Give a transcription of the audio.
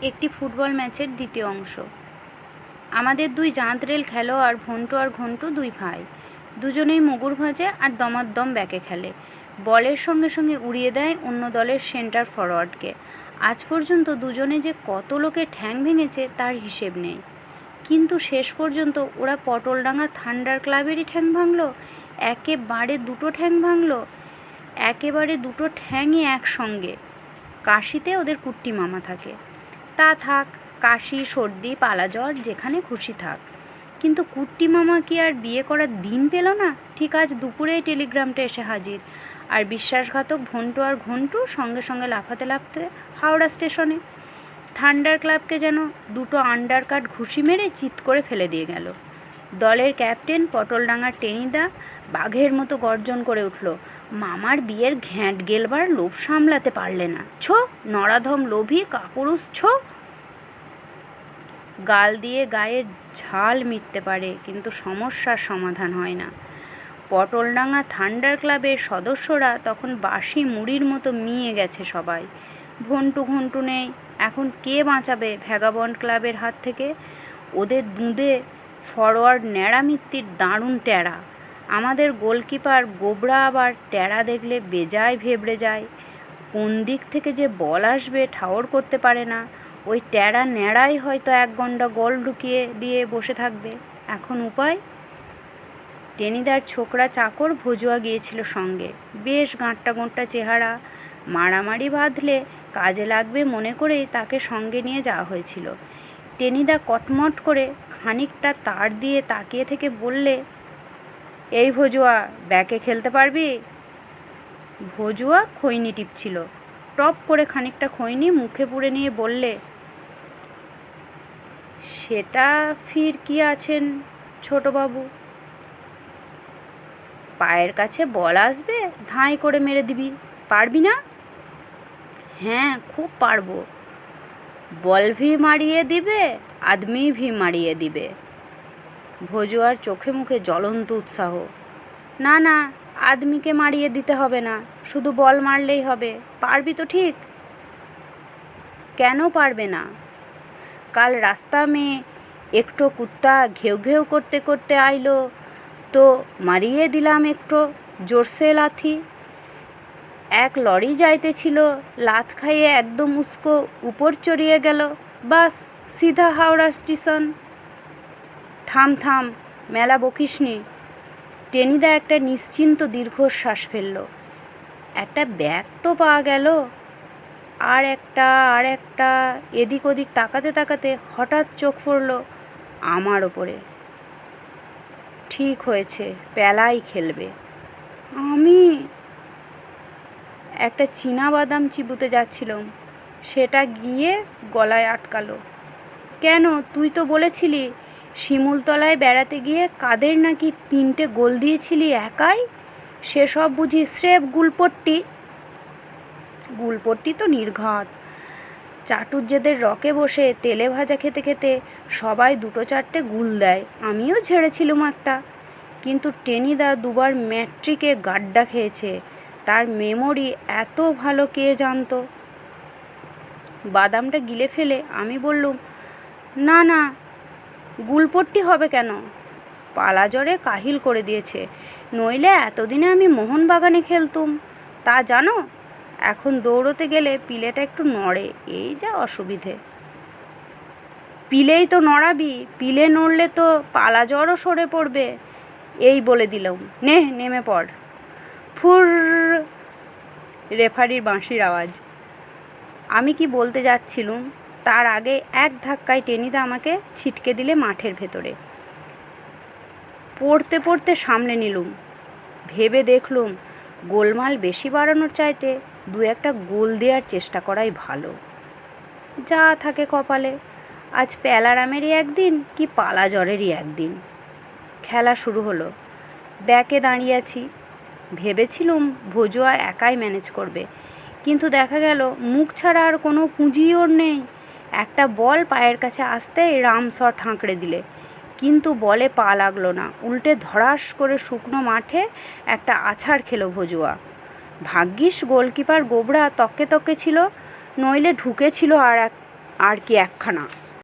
একটি ফুটবল ম্যাচের দ্বিতীয় অংশ। আমাদের দুই জাঁতরেল খেলোয়াড় ভন্টু আর ঘন্টু দুই ভাই, দুজনেই মুগুর ভাজে আর দমাদ্দম ব্যাকে খেলে। বলের সঙ্গে সঙ্গে উড়িয়ে দেয় অন্য দলের সেন্টার ফরওয়ার্ডকে। আজ পর্যন্ত দুজনে যে কত লোকের ঠ্যাং ভেঙেছে তার হিসেব নেই, কিন্তু শেষ পর্যন্ত ওরা পটলডাঙ্গা থান্ডার ক্লাবেরই ঠ্যাং ভাঙল। একেবারে দুটো ঠ্যাং ভাঙল, একেবারে দুটো ঠ্যাংই একসঙ্গে। কাশিতে ওদের কুট্টি মামা থাকে, তা থাক, কাশি সর্দি পালা জ্বর যেখানে খুশি থাক, কিন্তু কুট্টি মামা কি আর বিয়ে করার দিন পেল না? ঠিক আজ দুপুরেই টেলিগ্রামটা এসে হাজির, আর বিশ্বাসঘাতক ভন্টু আর ঘন্টু সঙ্গে সঙ্গে লাফাতে লাফাতে হাওড়া স্টেশনে। থান্ডার ক্লাবকে যেন দুটো আন্ডারকাট ঘুষি মেরে চিৎ করে ফেলে দিয়ে গেল। দলের ক্যাপ্টেন পটলডাঙ্গার টেনিদা বাঘের মতো গর্জন করে উঠল, মামার বিয়ের ঘ্যাঁট গেলবার লোভ সামলাতে পারলে না, ছো নরাধম লোভী কাপুরুষ ছো। গাল দিয়ে গায়ে ঝাল মিটতে পারে, কিন্তু সমস্যার সমাধান হয় না। পটলডাঙ্গা থান্ডার ক্লাবের সদস্যরা তখন বাসি মুড়ির মতো মিয়ে গেছে সবাই। ভন্টু ঘন্টু নেই, এখন কে বাঁচাবে ভ্যাগাবন্ড ক্লাবের হাত থেকে? ওদের দুধে ফরওয়ার্ড ন্যাড়া মিত্তির দারুণ ট্যাড়া। আমাদের গোলকিপার গোবরা আবার ট্যাড়া দেখলে বেজায় ভেবড়ে যায়। কোন দিক থেকে যে বল আসবে ঠাওর করতে পারে না। ওই ট্যাড়া ন্যাড়াই হয়তো এক গন্ডা গোল ঢুকিয়ে দিয়ে বসে থাকবে। এখন উপায়? টেনিদার ছোকরা চাকর ভজুয়া গিয়েছিল সঙ্গে, বেশ গাঁটটা গোঁটটা চেহারা। মারামারি বাঁধলে কাজে লাগবে মনে করেই তাকে সঙ্গে নিয়ে যাওয়া হয়েছিল। টেনিদা কটমট করে খানিকটা তার দিয়ে তাকিয়ে থেকে বললে, এই ভজুয়া, ব্যাকে খেলতে পারবি? ভজুয়া খৈনি টিপছিল, টপ করে খানিকটা খৈনি মুখে পুরে নিয়ে বললে, সেটা ফির কি আছেন ছোটবাবু, পায়ের কাছে বল আসবে ধাঁই করে মেরে দিবি, পারবি না? হ্যাঁ, খুব পারবো। বল ভি মারিয়ে দিবে, আদমি ভি মারিয়ে দিবে। ভজুয়ার চোখে মুখে জ্বলন্ত উৎসাহ। না না, আদমিকে মারিয়ে দিতে হবে না, শুধু বল মারলেই হবে। পারবি তো ঠিক? কেন পারবে না? কাল রাস্তা में একটো কুত্তা ঘেউ ঘেউ করতে করতে আইলো, তো মারিয়ে দিলাম একটু জোরসে লাথি। এক লরি যাইতেছিল, লাথ খাইয়ে একদম উস্কো উপর চড়িয়ে গেল, বাস সিধা হাওড়া স্টেশন। থাম থাম, মেলা বকিসনি। টেনিদা একটা নিশ্চিন্ত দীর্ঘশ্বাস ফেলল। একটা ব্যাগ তো পাওয়া গেল। আর একটা এদিক ওদিক তাকাতে তাকাতে হঠাৎ চোখ পড়ল আমার ওপরে। ঠিক হয়েছে, পেলাই খেলবে। আমি একটা চীনা বাদাম চিবুতে যাচ্ছিলাম, সেটা গিয়ে গলায় আটকালো। কেন, তুই তো বলেছিলি শিমুলতলায় বেড়াতে গিয়ে কাদের নাকি 3টে গোল দিয়েছিলি একাই, সেসব বুঝি স্রেফ গুলপট্টি? গুলপট্টি তো নির্ঘাত। চাটুজ্যেদের রকে বসে তেলে ভাজা খেতে খেতে সবাই 2-4টে গুল দেয়, আমিও ঝেড়েছিলুম একটা। কিন্তু টেনিদা দুবার ম্যাট্রিকে গাড্ডা খেয়েছে, তার মেমোরি এত ভালো কে জানতো। বাদামটা গিলে ফেলে আমি বললুম, না না, গুলপট্টি হবে কেন? পালা জ্বরে কাহিল করে দিয়েছে, নইলে এতদিনে আমি মোহনবাগানে খেলতুম। তা জানো, এখন দৌড়তে গেলে পিলেটা একটু নড়ে, এই যা অসুবিধে। পিলেই তো নড়াবি, পিলে নড়লে তো পালা জ্বরও সরে পড়বে। এই বলে দিলাম, নে নেমে পড়। ফুর, রেফারির বাঁশির আওয়াজ। আমি কি বলতে যাচ্ছিলুম, তার আগে এক ধাক্কায় টেনিদা আমাকে ছিটকে দিলে মাঠের ভেতরে। পড়তে পড়তে সামলে নিলুম, ভেবে দেখলুম গোলমাল বেশি বাড়ানোর চাইতে 2-1টা গোল দেওয়ার চেষ্টা করাই ভালো। যা থাকে কপালে, আজ প্যালারামেরই একদিন কি পালা জ্বরেরই একদিন। খেলা শুরু হলো। ব্যাকে দাঁড়িয়ে আছি, ভেবেছিলুম ভজুয়া একাই ম্যানেজ করবে, কিন্তু দেখা গেল মুখ ছাড়া আর কোনো পুঁজিই ওর নেই। একটা বল পায়ের কাছে আসতেই রাম শট হাঁকড়ে দিলে, কিন্তু বলে পা লাগলো না, উল্টে ধড়াস করে শুকনো মাঠে একটা আছাড় খেলো ভজুয়া। ভাগ্যিস গোলকিপার গোবরা তককে তককে ছিল, নইলে ঢুকেছিল আর আর কি একখানা।